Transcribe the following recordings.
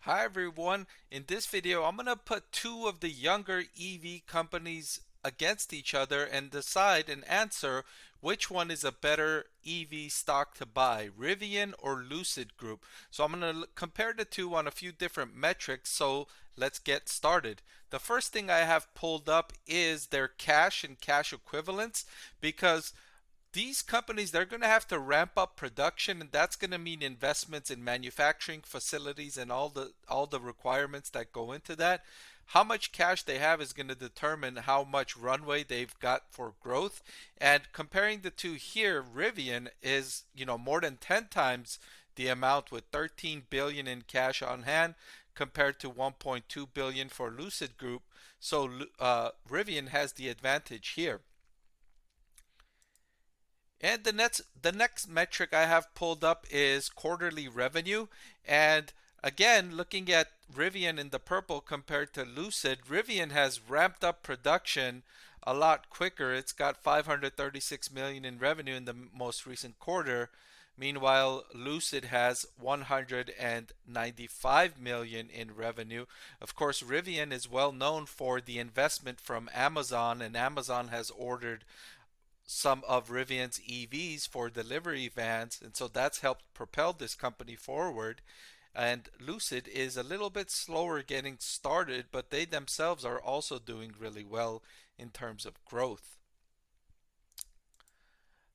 Hi everyone. In this video, I'm going to put two of the younger EV companies against each other and decide and answer which one is a better EV stock to buy, Rivian or Lucid Group. So I'm going to compare the two on a few different metrics. So let's get started. The first thing I have pulled up is their cash and cash equivalents because these companies, they're going to have to ramp up production, and that's going to mean investments in manufacturing facilities and all the requirements that go into that. How much cash they have is going to determine how much runway they've got for growth. And comparing the two here, Rivian is, more than 10 times the amount with 13 billion in cash on hand compared to 1.2 billion for Lucid Group. So Rivian has the advantage here. And the next metric I have pulled up is quarterly revenue. And again, looking at Rivian in the purple compared to Lucid, Rivian has ramped up production a lot quicker. It's got 536 million in revenue in the most recent quarter. Meanwhile, Lucid has 195 million in revenue. Of course, Rivian is well known for the investment from Amazon, and Amazon has ordered some of Rivian's EVs for delivery vans, and so that's helped propel this company forward. And Lucid is a little bit slower getting started, but they themselves are also doing really well in terms of growth.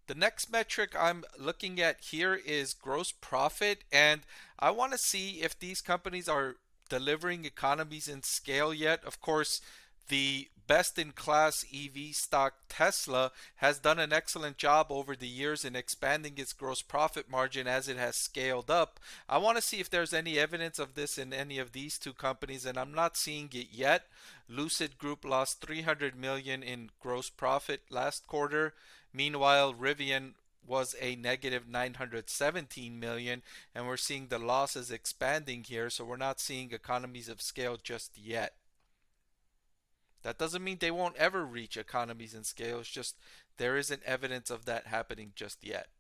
The next metric I'm looking at here is gross profit, and I want to see if these companies are delivering economies in scale yet. Of course, the best in class EV stock Tesla has done an excellent job over the years in expanding its gross profit margin as it has scaled up. I want to see if there's any evidence of this in any of these two companies, and I'm not seeing it yet. Lucid Group lost 300 million in gross profit last quarter. Meanwhile, Rivian was a negative 917 million, and we're seeing the losses expanding here, so we're not seeing economies of scale just yet. That doesn't mean they won't ever reach economies in scale. It's just there isn't evidence of that happening just yet.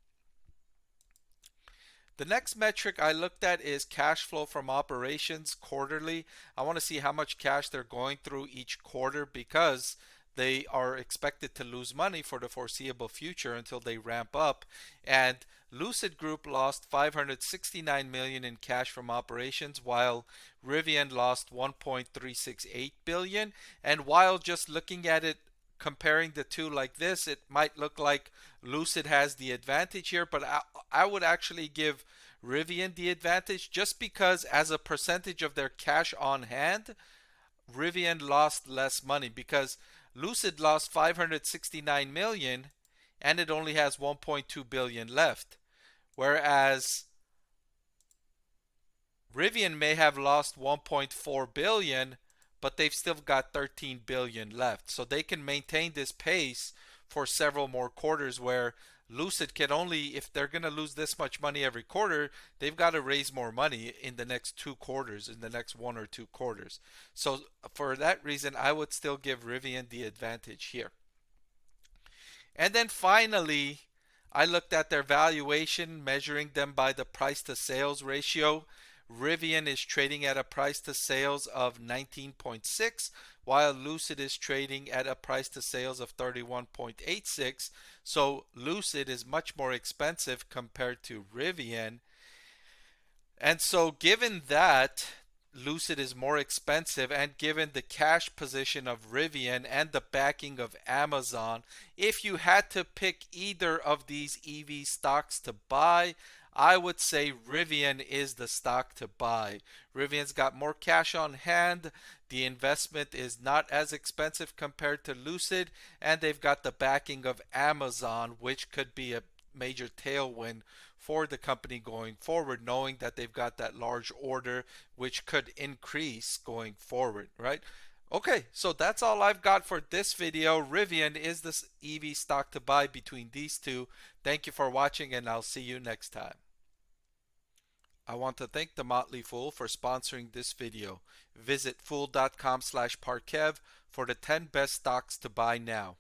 The next metric I looked at is cash flow from operations quarterly. I want to see how much cash they're going through each quarter because they are expected to lose money for the foreseeable future until they ramp up. And Lucid Group lost 569 million in cash from operations, while Rivian lost 1.368 billion. And while just looking at it, comparing the two like this, it might look like Lucid has the advantage here, but I would actually give Rivian the advantage just because as a percentage of their cash on hand, Rivian lost less money because Lucid lost 569 million and it only has 1.2 billion left. Whereas Rivian may have lost 1.4 billion, but they've still got 13 billion left. So they can maintain this pace for several more quarters where Lucid can only, if they're going to lose this much money every quarter, they've got to raise more money in the next 2 quarters, in the next 1 or 2 quarters. So for that reason, I would still give Rivian the advantage here. And then finally, I looked at their valuation, measuring them by the price to sales ratio. Rivian is trading at a price to sales of 19.6, while Lucid is trading at a price to sales of 31.86. So Lucid is much more expensive compared to Rivian. And so given that Lucid is more expensive and given the cash position of Rivian and the backing of Amazon, if you had to pick either of these EV stocks to buy, I would say Rivian is the stock to buy. Rivian's got more cash on hand, the investment is not as expensive compared to Lucid, and they've got the backing of Amazon, which could be a major tailwind for the company going forward, knowing that they've got that large order which could increase going forward, right? Okay, so that's all I've got for this video. Rivian is the EV stock to buy between these two. Thank you for watching, and I'll see you next time. I want to thank the Motley Fool for sponsoring this video. Visit fool.com/Parkev for the 10 best stocks to buy now.